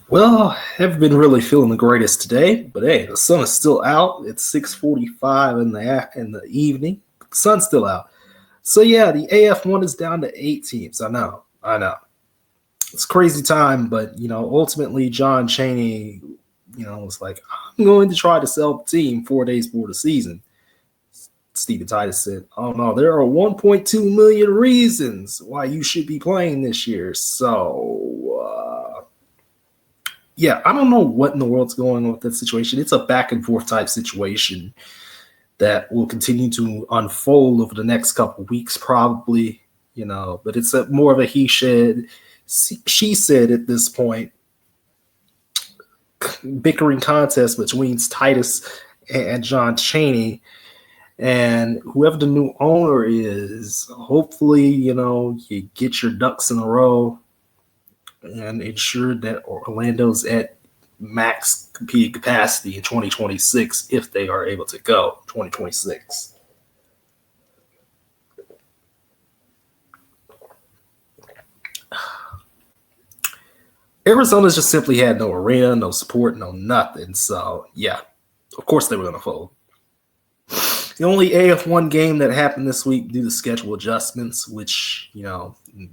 Well, haven't been really feeling the greatest today, but hey, the sun is still out. It's 6:45 in the evening. The sun's still out. So yeah, the AF1 is down to 8 teams. I know. It's a crazy time, but ultimately John Cheney, was like, I'm going to try to sell the team 4 days before the season. Steven Titus said, "Oh no, there are 1.2 million reasons why you should be playing this year." Yeah, I don't know what in the world's going on with that situation. It's a back and forth type situation that will continue to unfold over the next couple of weeks, probably. But it's more of a he said, she said at this point, bickering contest between Titus and John Cheney. And whoever the new owner is, hopefully, you get your ducks in a row and ensure that Orlando's at max competing capacity in 2026 if they are able to go 2026. Arizona's just simply had no arena, no support, no nothing. So, yeah, of course they were going to fold. The only AF1 game that happened this week due to schedule adjustments, which,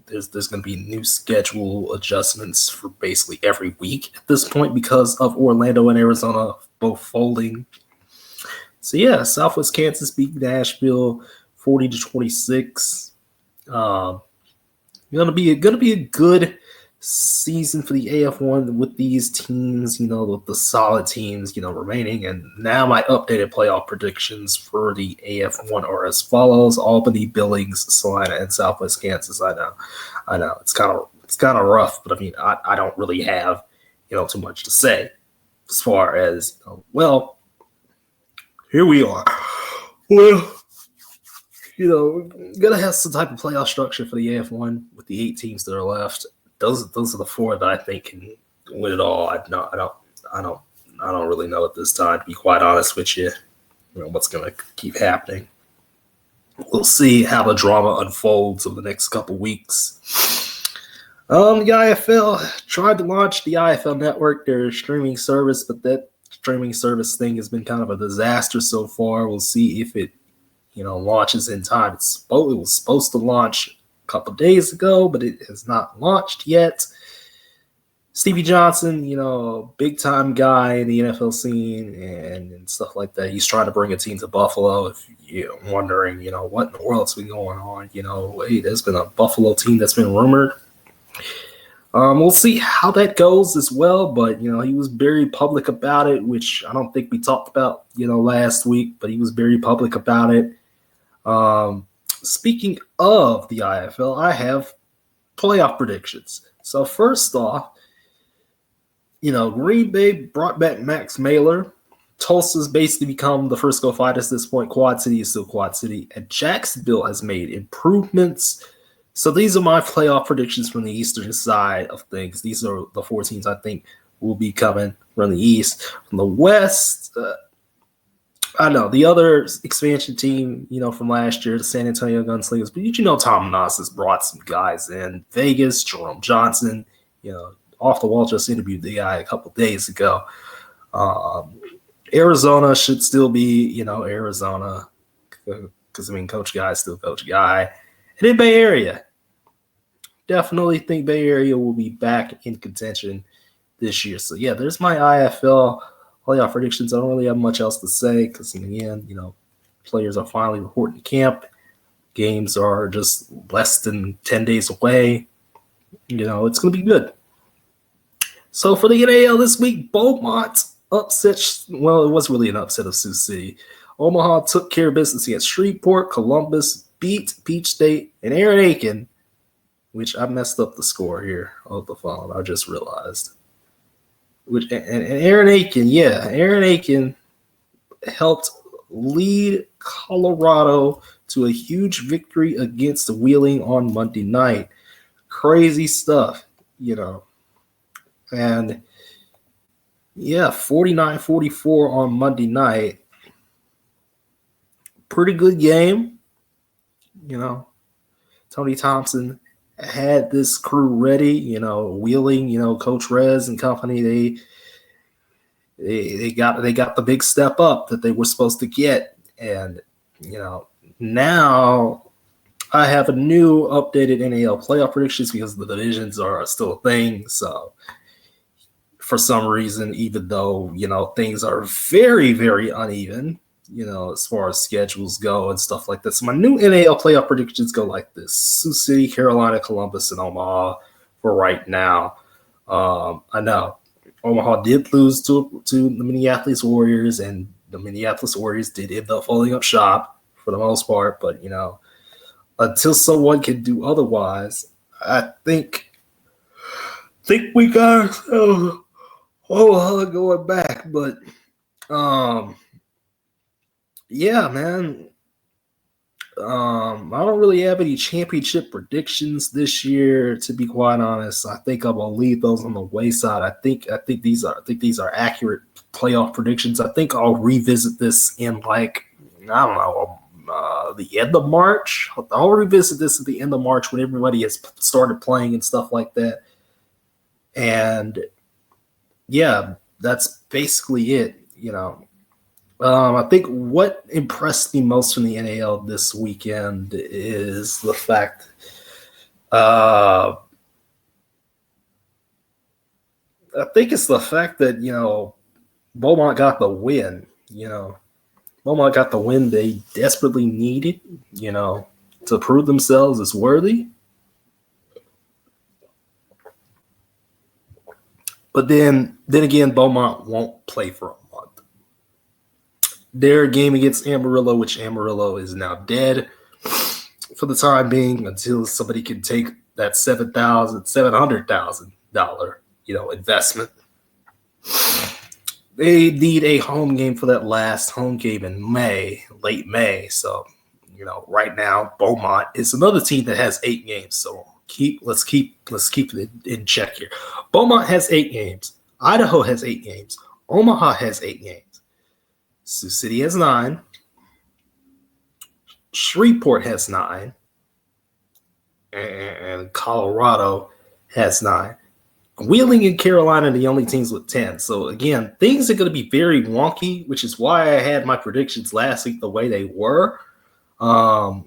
there's going to be new schedule adjustments for basically every week at this point because of Orlando and Arizona both folding. So, yeah, Southwest Kansas beat Nashville 40-26. Going to be a good season for the AF1 with these teams, with the solid teams, remaining. And now my updated playoff predictions for the AF1 are as follows: Albany, Billings, Salina, and Southwest Kansas. I know. It's kind of rough, but I mean, I don't really have, too much to say as far as, well, here we are. Well, gonna have some type of playoff structure for the AF1 with the 8 teams that are left. Those are the 4 that I think can win it all. I don't really know at this time, to be quite honest with you. What's going to keep happening. We'll see how the drama unfolds over the next couple weeks. The IFL tried to launch the IFL Network, their streaming service, but that streaming service thing has been kind of a disaster so far. We'll see if it, launches in time. It was supposed to launch couple days ago, but it has not launched yet. Stevie Johnson, big time guy in the NFL scene and stuff like that. He's trying to bring a team to Buffalo. If you're wondering, what in the world's been going on, hey, there's been a Buffalo team that's been rumored. We'll see how that goes as well, but he was very public about it, which I don't think we talked about, last week, but he was very public about it. Speaking of the IFL, I have playoff predictions. So first off, Green Bay brought back Max Mailer. Tulsa's basically become the first go fighters at this point. Quad City is still Quad City. And Jacksonville has made improvements. So these are my playoff predictions from the eastern side of things. These are the 4 teams I think will be coming from the east. From the west, I know the other expansion team, from last year, the San Antonio Gunslingers, but Tom Noss has brought some guys in. Vegas, Jerome Johnson, off the wall just interviewed the guy a couple days ago. Arizona should still be, Arizona, because Coach Guy is still Coach Guy. And then Bay Area. Definitely think Bay Area will be back in contention this year. So yeah, there's my IFL playoff predictions. I don't really have much else to say because, again, players are finally reporting to camp. Games are just less than 10 days away. It's going to be good. So for the NAL this week, Beaumont upset. Well, it was really an upset of Sioux City. Omaha took care of business against Shreveport. Columbus beat Peach State. And Aaron Aiken, which I messed up the score here on the phone. I just realized. And Aaron Aiken helped lead Colorado to a huge victory against Wheeling on Monday night. Crazy stuff, And, 49-44 on Monday night. Pretty good game. Tony Thompson had this crew ready. Wheeling, Coach Rez and company. They got the big step up that they were supposed to get, and now I have a new updated NAL playoff predictions because the divisions are still a thing. So for some reason, even though things are very, very uneven, as far as schedules go and stuff like that. So my new NAL playoff predictions go like this: Sioux City, Carolina, Columbus, and Omaha for right now. I know Omaha did lose to the Minneapolis Warriors, and the Minneapolis Warriors did end up folding up shop for the most part. But until someone can do otherwise, I think we got Omaha going back. But yeah, man. I don't really have any championship predictions this year, to be quite honest. I think I'm gonna leave those on the wayside. I think these are accurate playoff predictions. I think I'll revisit this in I don't know, the end of March. I'll revisit this at the end of March when everybody has started playing and stuff like that. And yeah, that's basically it. I think what impressed me most from the NAL this weekend is the fact I think it's the fact that, Beaumont got the win. Beaumont got the win they desperately needed, to prove themselves as worthy. But then again, Beaumont won't play for a month. Their game against Amarillo, which Amarillo is now dead for the time being, until somebody can take that $700,000 investment. They need a home game for that last home game in May, late May. So, right now Beaumont is another team that has 8 games. So let's keep it in check here. Beaumont has 8 games. Idaho has 8 games. Omaha has 8 games. Sioux City has 9. Shreveport has 9. And Colorado has 9. Wheeling and Carolina are the only teams with 10. So, again, things are going to be very wonky, which is why I had my predictions last week the way they were. I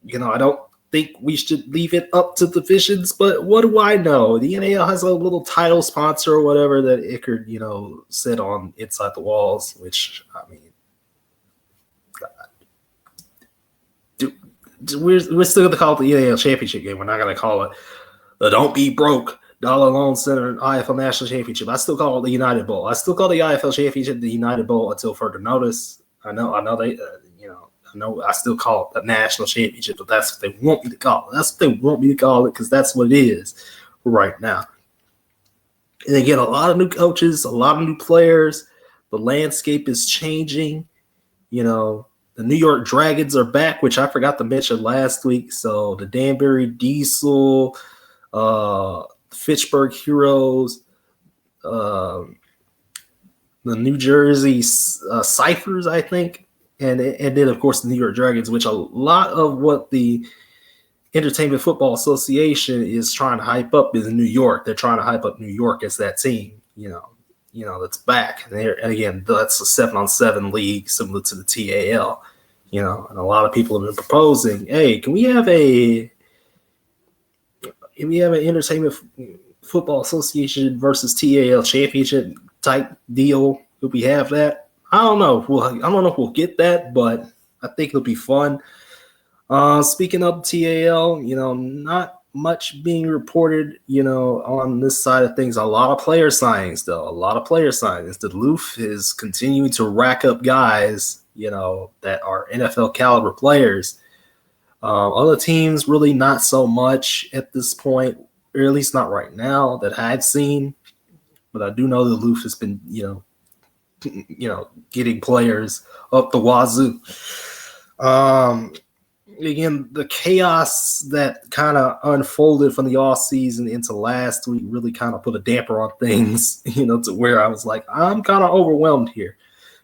don't think we should leave it up to divisions, but what do I know? The NAL has a little title sponsor or whatever that Ickard, said on Inside the Walls, which, I mean, we're still going to call it the NAL championship game. We're not going to call it the Don't Be Broke Dollar Loan Center IFL National Championship. I still call it the United Bowl. I still call the IFL Championship the United Bowl until further notice. I know they, I still call it the National Championship, but that's what they want me to call it. That's what they want me to call it because that's what it is right now. And they get a lot of new coaches, a lot of new players. The landscape is changing. The New York Dragons are back, which I forgot to mention last week. So the Danbury Diesel, Fitchburg Heroes, the New Jersey Ciphers, I think. And then, of course, the New York Dragons, which a lot of what the Entertainment Football Association is trying to hype up is in New York. They're trying to hype up New York as that team, that's back. And again, that's a 7-on-7 league similar to the TAL, and a lot of people have been proposing, hey, can we have an Entertainment Football Association versus TAL championship type deal? Could we have that? I don't know. I don't know if we'll get that, but I think it'll be fun. Speaking of TAL, not much being reported, on this side of things. A lot of player signings, though. A lot of player signings. The Loof is continuing to rack up guys, that are NFL caliber players. Other teams, really not so much at this point, or at least not right now that I've seen. But I do know the Loof has been, getting players up the wazoo. Again, the chaos that kind of unfolded from the off season into last week really kind of put a damper on things, to where I was like, I'm kind of overwhelmed here.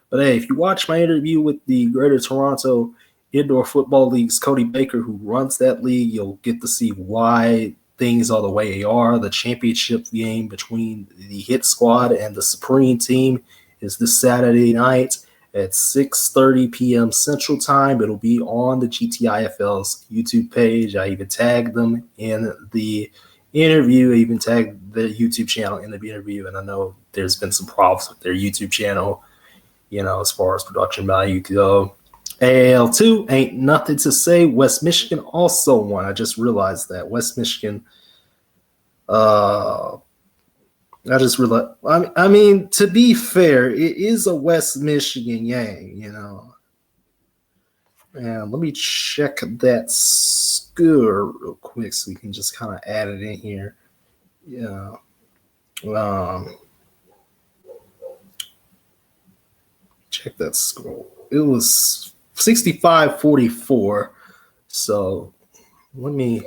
But hey, if you watch my interview with the Greater Toronto indoor football leagues, Cody Baker, who runs that league. You'll get to see why things are the way they are. The championship game between the Hit Squad and the Supreme Team is this Saturday night at 6:30 p.m. Central Time. It'll be on the GTIFL's YouTube page. I even tagged them in the interview. I even tagged the YouTube channel in the interview, and I know there's been some problems with their YouTube channel, as far as production value go. AL2, ain't nothing to say. West Michigan also won. I just realized that. West Michigan, I just realized, I mean, to be fair, it is a West Michigan game, And let me check that score real quick so we can just kind of add it in here. Yeah. Check that score. It was 65-44. So let me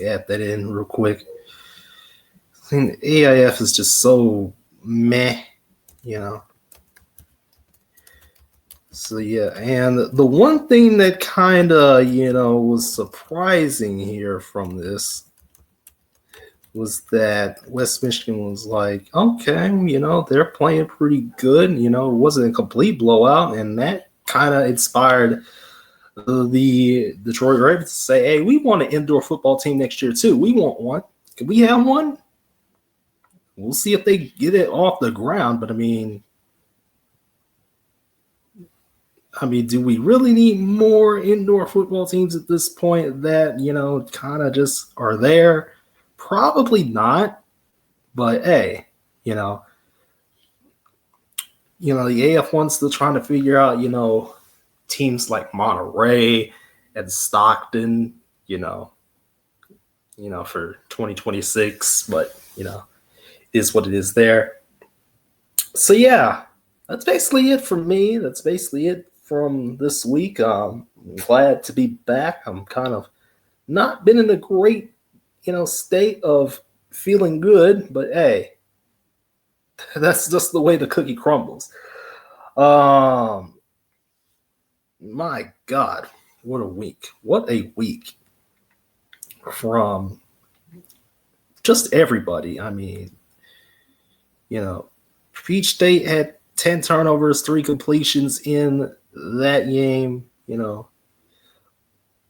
add that in real quick. I think the AIF is just so meh, So yeah, and the one thing that kind of was surprising here from this was that West Michigan was like, okay, they're playing pretty good. It wasn't a complete blowout, and that kind of inspired the Detroit Ravens to say, hey, we want an indoor football team next year too. We want one. Can we have one? We'll see if they get it off the ground, but I mean, do we really need more indoor football teams at this point that, kind of just are there? Probably not. But hey, the AF1's still trying to figure out, teams like Monterey and Stockton, for 2026, but is what it is there. So yeah, that's basically it for me. That's basically it from this week. I'm glad to be back. I'm kind of not been in a great, state of feeling good, but hey, that's just the way the cookie crumbles. My God, what a week. What a week from just everybody. I mean, Peach State had 10 turnovers, 3 completions in that game.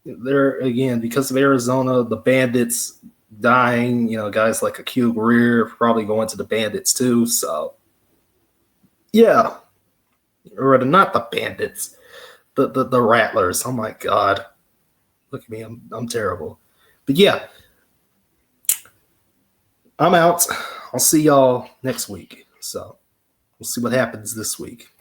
There again, because of Arizona, the Bandits dying, guys like Akil Greer probably going to the Bandits too. So, yeah, or not the Bandits, the Rattlers. Oh my God, look at me, I'm terrible. But yeah, I'm out. I'll see y'all next week. So we'll see what happens this week.